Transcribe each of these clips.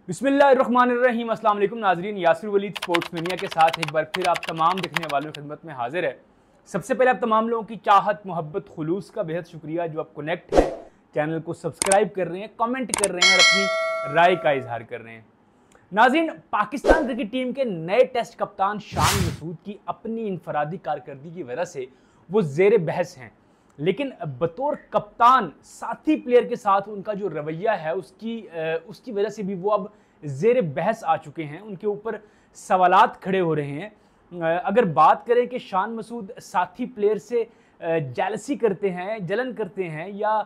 बिस्मिल्लाहिर्रहमानिर्रहीम। अस्सलाम वालेकुम नाजरीन, यासिर वलीद स्पोर्ट्स मीडिया के साथ एक बार फिर आप तमाम देखने वालों की खिदमत में हाजिर है। सबसे पहले आप तमाम लोगों की चाहत, मोहब्बत, खुलूस का बेहद शुक्रिया जो आप कनेक्ट हैं, चैनल को सब्सक्राइब कर रहे हैं, कमेंट कर रहे हैं और अपनी राय का इजहार कर रहे हैं। नाज़रीन, पाकिस्तान क्रिकेट टीम के नए टेस्ट कप्तान शान मसूद की अपनी इनफरादी कारकर्दगी की वजह से वो जेर बहस हैं, लेकिन बतौर कप्तान साथी प्लेयर के साथ उनका जो रवैया है उसकी वजह से भी वो अब जेर बहस आ चुके हैं। उनके ऊपर सवालात खड़े हो रहे हैं। अगर बात करें कि शान मसूद साथी प्लेयर से जेलसी करते हैं, जलन करते हैं या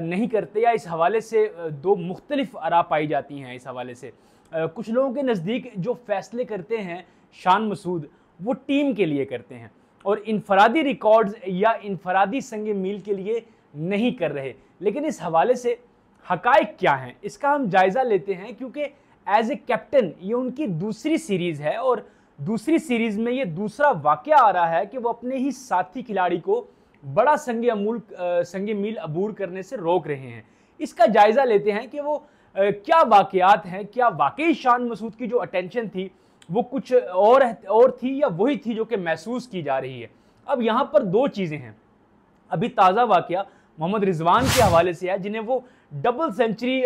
नहीं करते, या इस हवाले से दो मुख्तलिफ आरा पाई जाती हैं। इस हवाले से कुछ लोगों के नज़दीक जो फैसले करते हैं शान मसूद, वो टीम के लिए करते हैं और इनफरादी रिकॉर्ड्स या इनफरादी संगे मील के लिए नहीं कर रहे। लेकिन इस हवाले से हकायक क्या हैं, इसका हम जायज़ा लेते हैं, क्योंकि एज ए कैप्टन ये उनकी दूसरी सीरीज़ है और दूसरी सीरीज़ में ये दूसरा वाक़या आ रहा है कि वो अपने ही साथी खिलाड़ी को बड़ा संगे मील अबूर करने से रोक रहे हैं। इसका जायज़ा लेते हैं कि वो क्या वाक़यात हैं, क्या वाकई शान मसूद की जो अटेंशन थी वो कुछ और थी या वही थी जो कि महसूस की जा रही है। अब यहाँ पर दो चीज़ें हैं। अभी ताज़ा वाक़या मोहम्मद रिजवान के हवाले से है, जिन्हें वो डबल सेंचुरी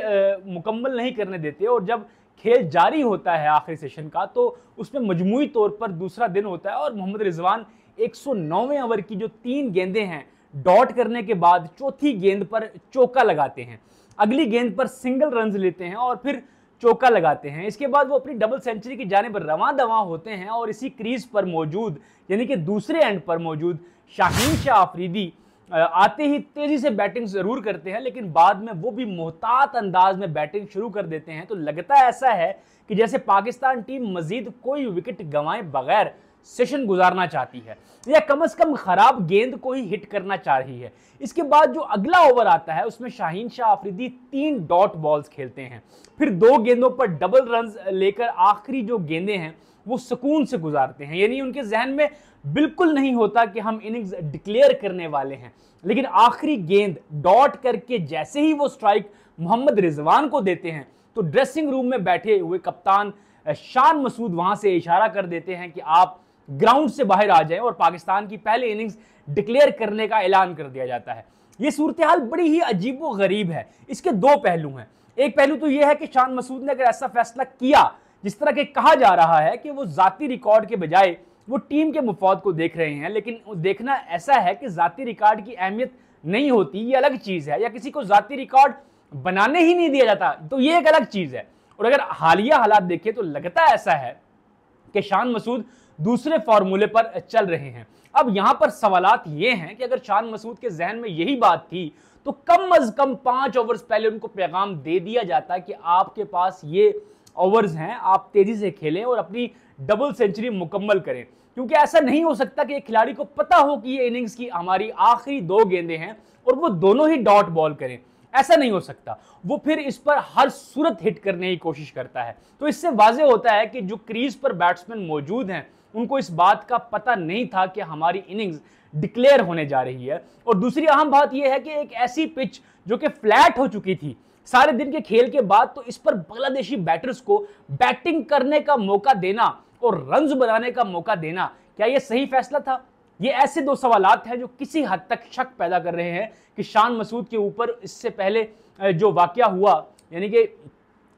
मुकम्मल नहीं करने देते और जब खेल जारी होता है आखिरी सेशन का तो उसमें मजमूई तौर पर दूसरा दिन होता है और मोहम्मद रिजवान 109वें ओवर की जो 3 गेंदें हैं डॉट करने के बाद चौथी गेंद पर चौका लगाते हैं, अगली गेंद पर सिंगल रन्स लेते हैं और फिर चौका लगाते हैं। इसके बाद वो अपनी डबल सेंचुरी की जानिब रवां दवां होते हैं और इसी क्रीज पर मौजूद, यानी कि दूसरे एंड पर मौजूद शाहीन शाह अफरीदी आते ही तेजी से बैटिंग जरूर करते हैं, लेकिन बाद में वो भी मोहतात अंदाज में बैटिंग शुरू कर देते हैं। तो लगता ऐसा है कि जैसे पाकिस्तान टीम मजीद कोई विकेट गंवाए बगैर सेशन गुजारना चाहती है या कम से कम खराब गेंद को ही हिट करना चाह रही है। इसके बाद जो अगला ओवर आता है उसमें शाहीन शाह अफरीदी 3 डॉट बॉल्स खेलते हैं, फिर 2 गेंदों पर डबल रन्स लेकर आखिरी जो गेंदें हैं वो सुकून से गुजारते हैं। यानी उनके जहन में बिल्कुल नहीं होता कि हम इनिंग्स डिक्लेयर करने वाले हैं, लेकिन आखिरी गेंद डॉट करके जैसे ही वो स्ट्राइक मोहम्मद रिजवान को देते हैं तो ड्रेसिंग रूम में बैठे हुए कप्तान शान मसूद वहां से इशारा कर देते हैं कि आप ग्राउंड से बाहर आ जाएं और पाकिस्तान की पहली इनिंग्स डिक्लेयर करने का ऐलान कर दिया जाता है। यह सूरत हाल बड़ी ही अजीब व गरीब है। इसके दो पहलू हैं। एक पहलू तो यह है कि शान मसूद ने अगर ऐसा फैसला किया जिस तरह के कहा जा रहा है कि वो जाती रिकॉर्ड के बजाय वो टीम के मुफाद को देख रहे हैं, लेकिन देखना ऐसा है कि जाती रिकॉर्ड की अहमियत नहीं होती, ये अलग चीज है, या किसी को जाती रिकॉर्ड बनाने ही नहीं दिया जाता तो ये एक अलग चीज है। और अगर हालिया हालात देखें तो लगता ऐसा है कि शान मसूद दूसरे फार्मूले पर चल रहे हैं। अब यहां पर सवालात ये हैं कि अगर शान मसूद के जहन में यही बात थी तो कम अज कम 5 ओवर्स पहले उनको पैगाम दे दिया जाता कि आपके पास ये ओवर्स हैं, आप तेजी से खेलें और अपनी डबल सेंचुरी मुकम्मल करें। क्योंकि ऐसा नहीं हो सकता कि एक खिलाड़ी को पता हो कि ये इनिंग्स की हमारी आखिरी 2 गेंदें हैं और वो दोनों ही डॉट बॉल करें, ऐसा नहीं हो सकता। वो फिर इस पर हर सूरत हिट करने की कोशिश करता है। तो इससे वाज़ेह होता है कि जो क्रीज पर बैट्समैन मौजूद हैं उनको इस बात का पता नहीं था कि हमारी इनिंग्स डिक्लेयर होने जा रही है। और दूसरी अहम बात यह है कि एक ऐसी पिच जो कि फ्लैट हो चुकी थी सारे दिन के खेल के बाद, तो इस पर बांग्लादेशी बैटर्स को बैटिंग करने का मौका देना और रन्स बनाने का मौका देना, क्या यह सही फैसला था? ये ऐसे दो सवालात हैं जो किसी हद तक शक पैदा कर रहे हैं कि शान मसूद के ऊपर इससे पहले जो वाकया हुआ, यानी कि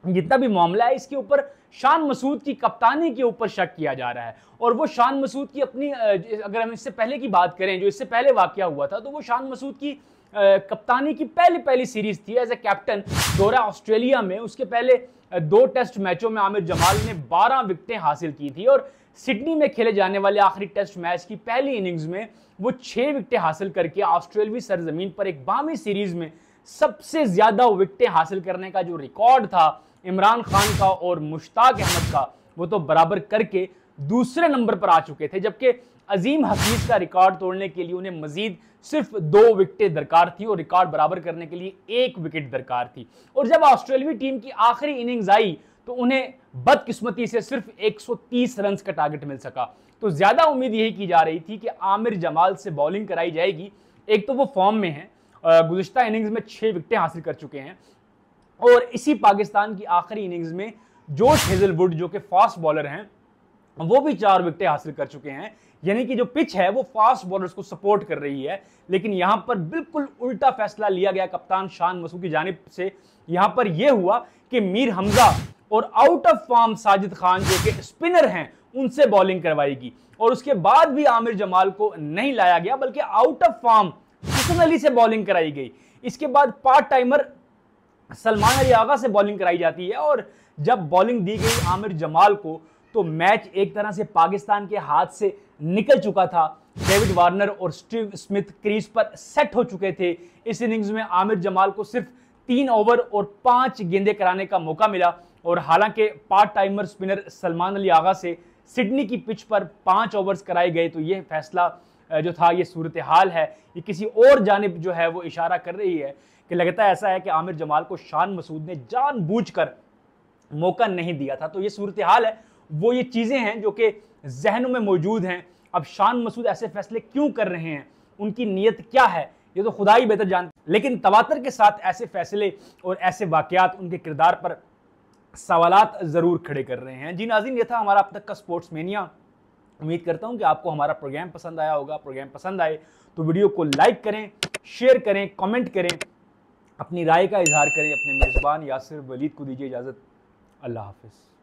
जितना भी मामला है, इसके ऊपर शान मसूद की कप्तानी के ऊपर शक किया जा रहा है। और वो शान मसूद की अपनी, अगर हम इससे पहले की बात करें, जो इससे पहले वाकया हुआ था, तो वो शान मसूद की कप्तानी की पहली सीरीज थी एज ए कैप्टन दौरा ऑस्ट्रेलिया में। उसके पहले 2 टेस्ट मैचों में आमिर जमाल ने 12 विकेटें हासिल की थी और सिडनी में खेले जाने वाले आखिरी टेस्ट मैच की पहली इनिंग्स में वो 6 विकेटें हासिल करके ऑस्ट्रेलियावी सरजमीन पर एक बामी सीरीज में सबसे ज्यादा विकेटें हासिल करने का जो रिकॉर्ड था इमरान खान का और मुश्ताक अहमद का, वो तो बराबर करके दूसरे नंबर पर आ चुके थे। जबकि अजीम हफीज का रिकॉर्ड तोड़ने के लिए उन्हें मजीद सिर्फ 2 विकेटें दरकार थी और रिकॉर्ड बराबर करने के लिए 1 विकेट दरकार थी। और जब ऑस्ट्रेलियावी टीम की आखिरी इनिंग्स आई तो उन्हें बदकिस्मती से सिर्फ 130 रन का टारगेट मिल सका। तो ज्यादा उम्मीद यही की जा रही थी कि आमिर जमाल से बॉलिंग कराई जाएगी। एक तो वो फॉर्म में है, गुज़िश्ता इनिंग्स में 6 विकेटें हासिल कर चुके हैं, और इसी पाकिस्तान की आखिरी इनिंग्स में जोश हेजलवुड जो कि फास्ट बॉलर हैं वो भी 4 विकेटें हासिल कर चुके हैं। यानी कि जो पिच है वो फास्ट बॉलर्स को सपोर्ट कर रही है, लेकिन यहां पर बिल्कुल उल्टा फैसला लिया गया कप्तान शान मसूद की जानिब से। यहां पर यह हुआ कि मीर हमजा और out of form Sajid Khan जो कि स्पिनर हैं उनसे बॉलिंग करवाएगी, और उसके बाद भी आमिर जमाल को नहीं लाया गया बल्कि out of form Hussain Ali से बॉलिंग कराई गई। इसके बाद पार्ट टाइमर सलमान अली आगा से बॉलिंग कराई जाती है, और जब बॉलिंग दी गई आमिर जमाल को तो मैच एक तरह से पाकिस्तान के हाथ से निकल चुका था। डेविड वार्नर और स्टीव स्मिथ क्रीज पर सेट हो चुके थे। इस इनिंग्स में आमिर जमाल को सिर्फ 3 ओवर और 5 गेंदें कराने का मौका मिला, और हालांकि part timer spinner Salman Ali Agha से सिडनी की पिच पर 5 ओवर्स कराए गए, तो यह फैसला जो था, ये सूरत हाल है, ये किसी और जानिब जो है वो इशारा कर रही है कि लगता ऐसा है कि आमिर जमाल को शान मसूद ने जानबूझकर मौका नहीं दिया था। तो ये सूरत हाल है, वो ये चीज़ें हैं जो कि जहनों में मौजूद हैं। अब शान मसूद ऐसे फैसले क्यों कर रहे हैं, उनकी नीयत क्या है, ये तो खुदा ही बेहतर जानते। लेकिन तवातर के साथ ऐसे फैसले और ऐसे वाकयात उनके किरदार पर सवालात ज़रूर खड़े कर रहे हैं। जी नाज़रीन, ये था हमारा अब तक का स्पोर्ट्स मेनिया। उम्मीद करता हूँ कि आपको हमारा प्रोग्राम पसंद आया होगा। प्रोग्राम पसंद आए तो वीडियो को लाइक करें, शेयर करें, कमेंट करें, अपनी राय का इजहार करें। अपने मेज़बान यासिर वलीद को दीजिए इजाज़त। अल्लाह हाफ़िज़।